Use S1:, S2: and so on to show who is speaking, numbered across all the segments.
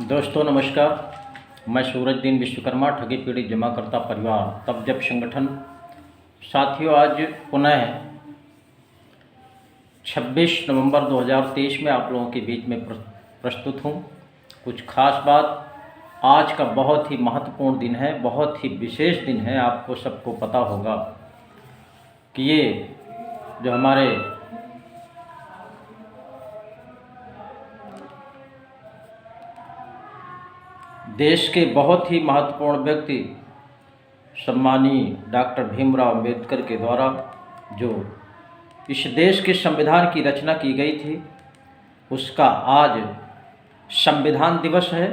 S1: दोस्तों नमस्कार। मैं सूरजदीन विश्वकर्मा ठगी पीड़ित जमाकर्ता परिवार तब जब संगठन। साथियों, आज पुनः 26 नवंबर 2023 में आप लोगों के बीच में प्रस्तुत हूँ। कुछ खास बात। आज का बहुत ही महत्वपूर्ण दिन है, बहुत ही विशेष दिन है। आपको सबको पता होगा कि ये जो हमारे देश के बहुत ही महत्वपूर्ण व्यक्ति सम्मानीय डॉक्टर भीमराव अंबेडकर के द्वारा जो इस देश के संविधान की रचना की गई थी, उसका आज संविधान दिवस है।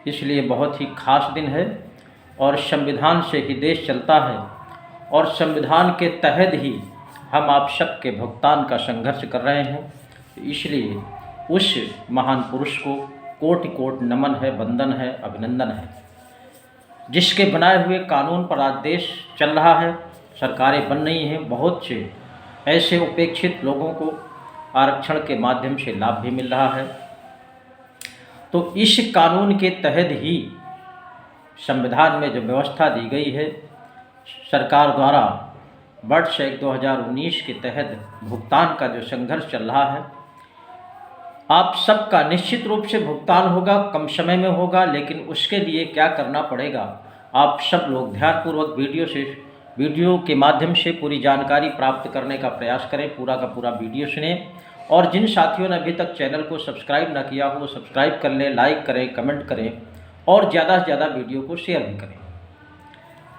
S1: इसलिए बहुत ही खास दिन है और संविधान से ही देश चलता है और संविधान के तहत ही हम आप सब के भुगतान का संघर्ष कर रहे हैं। इसलिए उस महान पुरुष को कोटि कोटि नमन है, वंदन है, अभिनंदन है, जिसके बनाए हुए कानून पर आज देश चल रहा है, सरकारें बन रही हैं। बहुत से ऐसे उपेक्षित लोगों को आरक्षण के माध्यम से लाभ भी मिल रहा है। तो इस कानून के तहत ही संविधान में जो व्यवस्था दी गई है सरकार द्वारा, वर्ष 2019 के तहत भुगतान का जो संघर्ष चल रहा है, आप सबका निश्चित रूप से भुगतान होगा, कम समय में होगा। लेकिन उसके लिए क्या करना पड़ेगा, आप सब लोग ध्यानपूर्वक वीडियो के माध्यम से पूरी जानकारी प्राप्त करने का प्रयास करें। पूरा का पूरा वीडियो सुने और जिन साथियों ने अभी तक चैनल को सब्सक्राइब ना किया हो वो सब्सक्राइब कर लें, लाइक करें, कमेंट करें और ज़्यादा से ज़्यादा वीडियो को शेयर भी करें।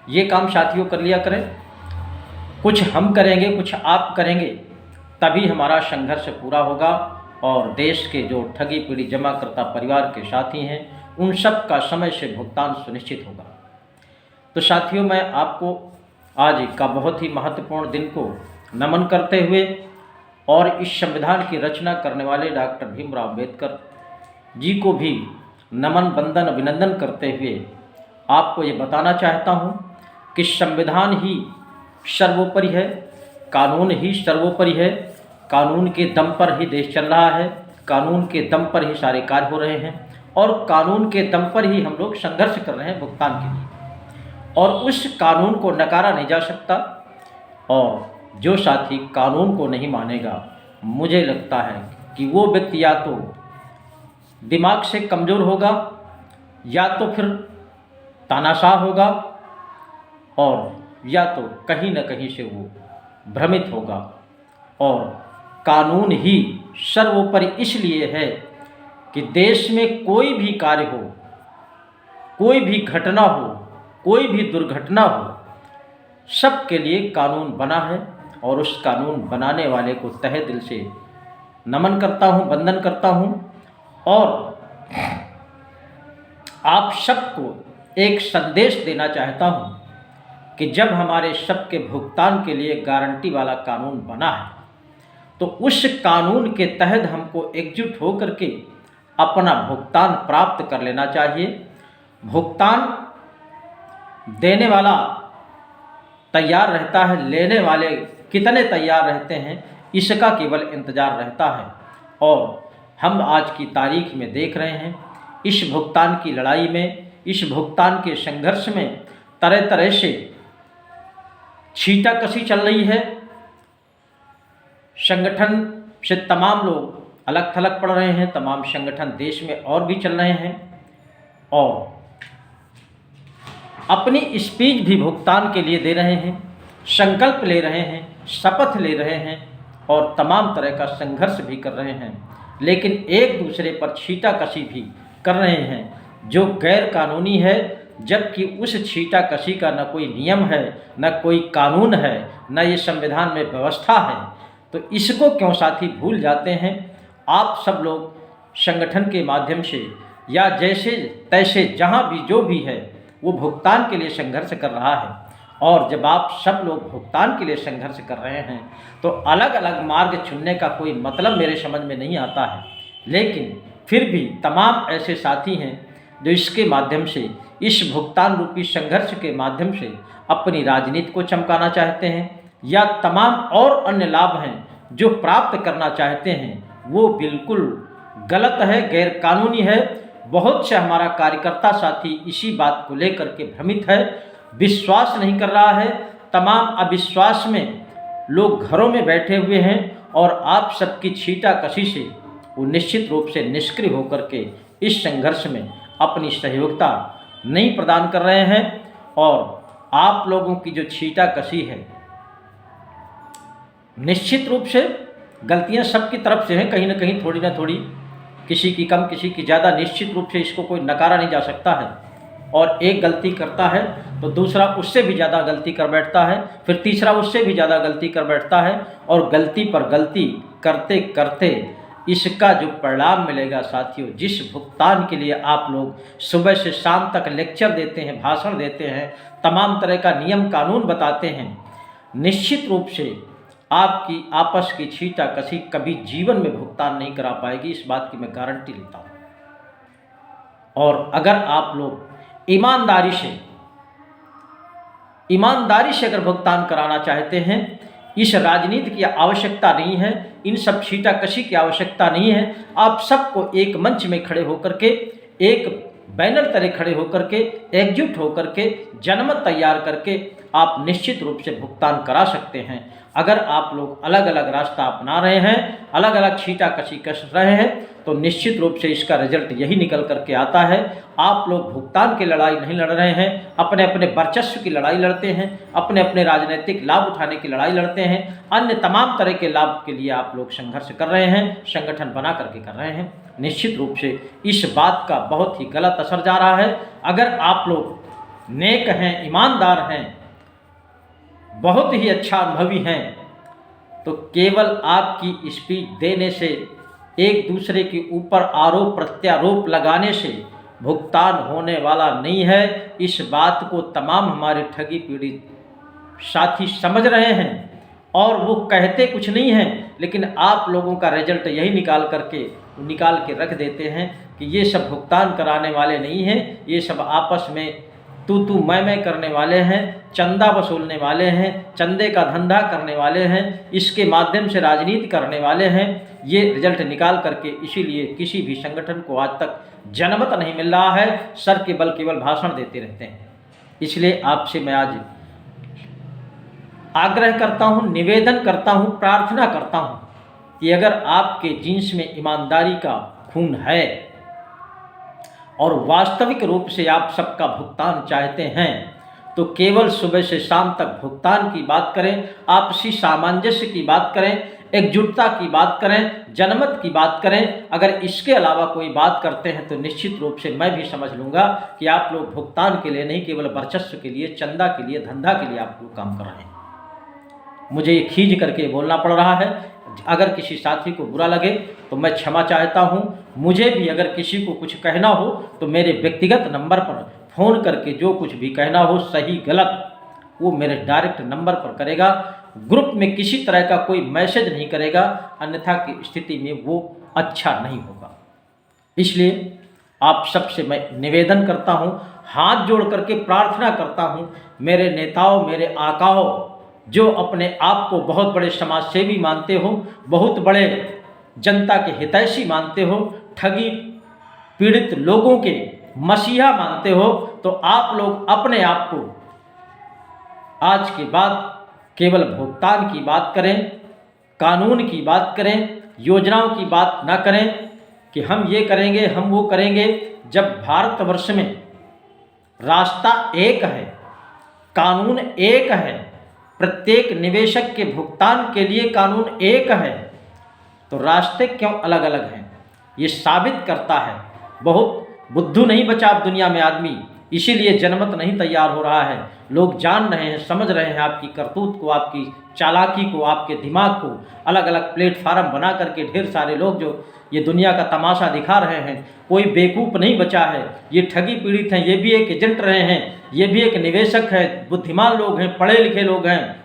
S1: ये काम साथियों कर लिया करें। कुछ हम करेंगे, कुछ आप करेंगे, तभी हमारा संघर्ष पूरा होगा और देश के जो ठगी पीड़ित जमाकर्ता परिवार के साथी हैं उन सब का समय से भुगतान सुनिश्चित होगा। तो साथियों, मैं आपको आज का बहुत ही महत्वपूर्ण दिन को नमन करते हुए और इस संविधान की रचना करने वाले डॉक्टर भीमराव अंबेडकर जी को भी नमन, वंदन, अभिनंदन करते हुए आपको ये बताना चाहता हूँ कि संविधान ही सर्वोपरि है, कानून ही सर्वोपरि है। कानून के दम पर ही देश चल रहा है, कानून के दम पर ही सारे कार्य हो रहे हैं और कानून के दम पर ही हम लोग संघर्ष कर रहे हैं भुगतान के लिए, और उस कानून को नकारा नहीं जा सकता। और जो साथी कानून को नहीं मानेगा, मुझे लगता है कि वो व्यक्ति या तो दिमाग से कमज़ोर होगा या तो फिर तानाशाह होगा और या तो कहीं न कहीं से वो भ्रमित होगा। और कानून ही सर्वोपरि इसलिए है कि देश में कोई भी कार्य हो, कोई भी घटना हो, कोई भी दुर्घटना हो, सबके लिए कानून बना है और उस कानून बनाने वाले को तहे दिल से नमन करता हूँ, वंदन करता हूँ। और आप सबको एक संदेश देना चाहता हूँ कि जब हमारे सबके भुगतान के लिए गारंटी वाला कानून बना है तो उस कानून के तहत हमको एकजुट होकर के अपना भुगतान प्राप्त कर लेना चाहिए। भुगतान देने वाला तैयार रहता है, लेने वाले कितने तैयार रहते हैं इसका केवल इंतज़ार रहता है। और हम आज की तारीख में देख रहे हैं इस भुगतान की लड़ाई में, इस भुगतान के संघर्ष में तरह तरह से छींटाकशी चल रही है। संगठन से तमाम लोग अलग थलग पड़ रहे हैं, तमाम संगठन देश में और भी चल रहे हैं और अपनी स्पीच भी भुगतान के लिए दे रहे हैं, संकल्प ले रहे हैं, शपथ ले रहे हैं और तमाम तरह का संघर्ष भी कर रहे हैं। लेकिन एक दूसरे पर छींटाकशी भी कर रहे हैं जो गैर कानूनी है, जबकि उस छींटाकशी का न कोई नियम है, न कोई कानून है, न ये संविधान में व्यवस्था है। तो इसको क्यों साथी भूल जाते हैं। आप सब लोग संगठन के माध्यम से या जैसे तैसे जहाँ भी जो भी है वो भुगतान के लिए संघर्ष कर रहा है। और जब आप सब लोग भुगतान के लिए संघर्ष कर रहे हैं तो अलग अलग मार्ग चुनने का कोई मतलब मेरे समझ में नहीं आता है। लेकिन फिर भी तमाम ऐसे साथी हैं जो इसके माध्यम से, इस भुगतान रूपी संघर्ष के माध्यम से अपनी राजनीति को चमकाना चाहते हैं या तमाम और अन्य लाभ हैं जो प्राप्त करना चाहते हैं, वो बिल्कुल गलत है, गैर कानूनी है। बहुत से हमारा कार्यकर्ता साथी इसी बात को लेकर के भ्रमित है, विश्वास नहीं कर रहा है। तमाम अविश्वास में लोग घरों में बैठे हुए हैं और आप सबकी छीटाकशी से वो निश्चित रूप से निष्क्रिय होकर के इस संघर्ष में अपनी सहयोगिता नहीं प्रदान कर रहे हैं। और आप लोगों की जो छीटाकशी है, निश्चित रूप से गलतियां सबकी तरफ से हैं, कहीं ना कहीं थोड़ी ना थोड़ी, किसी की कम किसी की ज़्यादा, निश्चित रूप से इसको कोई नकारा नहीं जा सकता है। और एक गलती करता है तो दूसरा उससे भी ज़्यादा गलती कर बैठता है, फिर तीसरा उससे भी ज़्यादा गलती कर बैठता है, और गलती पर गलती करते करते इसका जो परिणाम मिलेगा साथियों, जिस भुगतान के लिए आप लोग सुबह से शाम तक लेक्चर देते हैं, भाषण देते हैं, तमाम तरह का नियम कानून बताते हैं, निश्चित रूप से आपकी आपस की छीटाकशी कभी जीवन में भुगतान नहीं करा पाएगी, इस बात की मैं गारंटी लेता हूँ। और अगर आप लोग ईमानदारी से अगर भुगतान कराना चाहते हैं, इस राजनीति की आवश्यकता नहीं है, इन सब छीटाकशी की आवश्यकता नहीं है। आप सबको एक मंच में खड़े होकर के, एक बैनर तले खड़े होकर के, एकजुट होकर के, जनमत तैयार करके आप निश्चित रूप से भुगतान करा सकते हैं। अगर आप लोग अलग अलग रास्ता अपना रहे हैं, अलग अलग छीटाकशी कस रहे हैं, तो निश्चित रूप से इसका रिजल्ट यही निकल करके आता है। आप लोग भुगतान की लड़ाई नहीं लड़ रहे हैं, अपने अपने वर्चस्व की लड़ाई लड़ते हैं, अपने अपने राजनीतिक लाभ उठाने की लड़ाई लड़ते हैं, अन्य तमाम तरह के लाभ के लिए आप लोग संघर्ष कर रहे हैं, संगठन बना करके कर रहे हैं। निश्चित रूप से इस बात का बहुत ही गलत असर जा रहा है। अगर आप लोग नेक हैं, ईमानदार हैं, बहुत ही अच्छा अनुभवी हैं, तो केवल आपकी स्पीच देने से, एक दूसरे के ऊपर आरोप प्रत्यारोप लगाने से भुगतान होने वाला नहीं है। इस बात को तमाम हमारे ठगी पीड़ित साथी समझ रहे हैं और वो कहते कुछ नहीं हैं, लेकिन आप लोगों का रिजल्ट यही निकाल के रख देते हैं कि ये सब भुगतान कराने वाले नहीं हैं, ये सब आपस में तू मैं करने वाले हैं, चंदा वसूलने वाले हैं, चंदे का धंधा करने वाले हैं, इसके माध्यम से राजनीति करने वाले हैं। ये रिजल्ट निकाल करके इसीलिए किसी भी संगठन को आज तक जनमत नहीं मिल रहा है, सर के बल केवल भाषण देते रहते हैं। इसलिए आपसे मैं आज आग्रह करता हूँ, निवेदन करता हूँ, प्रार्थना करता हूँ कि अगर आपके जींस में ईमानदारी का खून है और वास्तविक रूप से आप सबका भुगतान चाहते हैं, तो केवल सुबह से शाम तक भुगतान की बात करें, आपसी सामंजस्य की बात करें, एकजुटता की बात करें, जनमत की बात करें। अगर इसके अलावा कोई बात करते हैं तो निश्चित रूप से मैं भी समझ लूँगा कि आप लोग भुगतान के लिए नहीं, केवल वर्चस्व के लिए, चंदा के लिए, धंधा के लिए आप लोग काम कर रहे हैं। मुझे ये खींच करके बोलना पड़ रहा है। अगर किसी साथी को बुरा लगे तो मैं क्षमा चाहता हूँ। मुझे भी अगर किसी को कुछ कहना हो तो मेरे व्यक्तिगत नंबर पर फ़ोन करके जो कुछ भी कहना हो, सही गलत, वो मेरे डायरेक्ट नंबर पर करेगा। ग्रुप में किसी तरह का कोई मैसेज नहीं करेगा, अन्यथा की स्थिति में वो अच्छा नहीं होगा। इसलिए आप सबसे मैं निवेदन करता हूँ, हाथ जोड़ करके प्रार्थना करता हूँ, मेरे नेताओं, मेरे आकाओं, जो अपने आप को बहुत बड़े समाज सेवी मानते हो, बहुत बड़े जनता के हितैषी मानते हो, ठगी पीड़ित लोगों के मसीहा मानते हो, तो आप लोग अपने आप को आज के बाद केवल भुगतान की बात करें, कानून की बात करें, योजनाओं की बात ना करें कि हम ये करेंगे, हम वो करेंगे। जब भारतवर्ष में रास्ता एक है, कानून एक है, प्रत्येक निवेशक के भुगतान के लिए कानून एक है, तो रास्ते क्यों अलग अलग हैं? ये साबित करता है बहुत बुद्धू नहीं बचा अब दुनिया में आदमी, इसीलिए जनमत नहीं तैयार हो रहा है। लोग जान रहे हैं, समझ रहे हैं आपकी करतूत को, आपकी चालाकी को, आपके दिमाग को। अलग अलग प्लेटफार्म बना करके ढेर सारे लोग जो ये दुनिया का तमाशा दिखा रहे हैं, कोई बेवकूफ़ नहीं बचा है। ये ठगी पीड़ित हैं, ये भी एक एजेंट रहे हैं, ये भी एक निवेशक है, बुद्धिमान लोग हैं, पढ़े लिखे लोग हैं।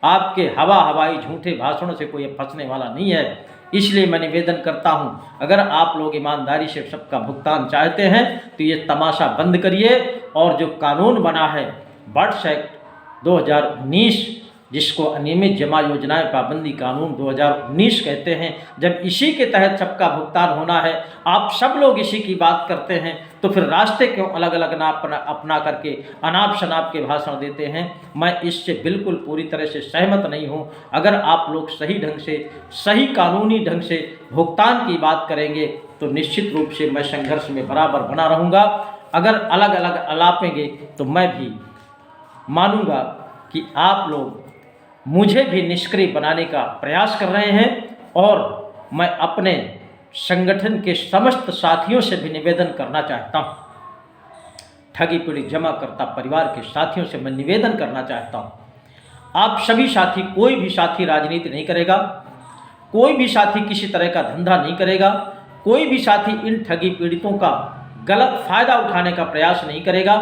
S1: आपके हवाई झूठे भाषणों से कोई फंसने वाला नहीं है। इसलिए मैं निवेदन करता हूं, अगर आप लोग ईमानदारी से सबका भुगतान चाहते हैं तो ये तमाशा बंद करिए। और जो कानून बना है, बर्ड्स एक्ट 2019, जिसको अनियमित जमा योजनाएं पाबंदी कानून 2019 कहते हैं। जब इसी के तहत सबका भुगतान होना है, आप सब लोग इसी की बात करते हैं, तो फिर रास्ते क्यों अलग अलग ना अपना करके अनाप शनाप के भाषण देते हैं। मैं इससे बिल्कुल पूरी तरह से सहमत नहीं हूं। अगर आप लोग सही ढंग से, सही कानूनी ढंग से भुगतान की बात करेंगे तो निश्चित रूप से मैं संघर्ष में बराबर बना रहूँगा। अगर अलग अलग अलापेंगे तो मैं भी मानूंगा कि आप लोग मुझे भी निष्क्रिय बनाने का प्रयास कर रहे हैं, और मैं अपने संगठन के समस्त साथियों से भी निवेदन करना चाहता हूं, ठगी पीड़ित जमाकर्ता परिवार के साथियों से मैं निवेदन करना चाहता हूं, आप सभी साथी, कोई भी साथी राजनीति नहीं करेगा, कोई भी साथी किसी तरह का धंधा नहीं करेगा, कोई भी साथी इन ठगी पीड़ितों का गलत फायदा उठाने का प्रयास नहीं करेगा,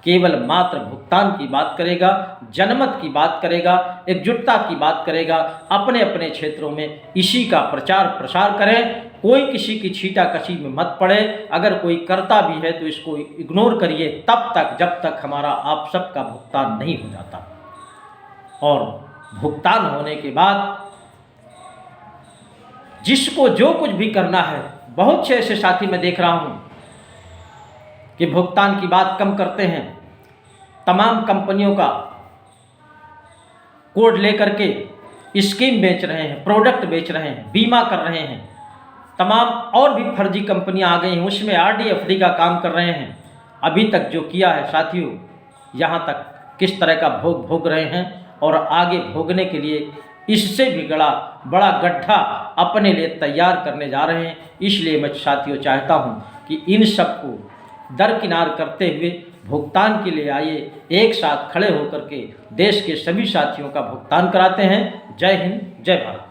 S1: केवल मात्र भुगतान की बात करेगा, जनमत की बात करेगा, एकजुटता की बात करेगा। अपने अपने क्षेत्रों में इसी का प्रचार प्रसार करें, कोई किसी की छीटाकशी में मत पड़े। अगर कोई करता भी है तो इसको इग्नोर करिए तब तक जब तक हमारा आप सबका भुगतान नहीं हो जाता। और भुगतान होने के बाद जिसको जो कुछ भी करना है, बहुत से ऐसे साथी मैं देख रहा हूँ कि भुगतान की बात कम करते हैं, तमाम कंपनियों का कोड लेकर के स्कीम बेच रहे हैं, प्रोडक्ट बेच रहे हैं, बीमा कर रहे हैं, तमाम और भी फर्जी कंपनियां आ गई हैं, उसमें RD FD का काम कर रहे हैं। अभी तक जो किया है साथियों, यहाँ तक किस तरह का भोग रहे हैं, और आगे भोगने के लिए इससे भी बड़ा गड्ढा अपने लिए तैयार करने जा रहे हैं। इसलिए मैं साथियों चाहता हूँ कि इन सबको दरकिनार करते हुए भुगतान के लिए आइए, एक साथ खड़े होकर के देश के सभी साथियों का भुगतान कराते हैं। जय हिंद, जय भारत।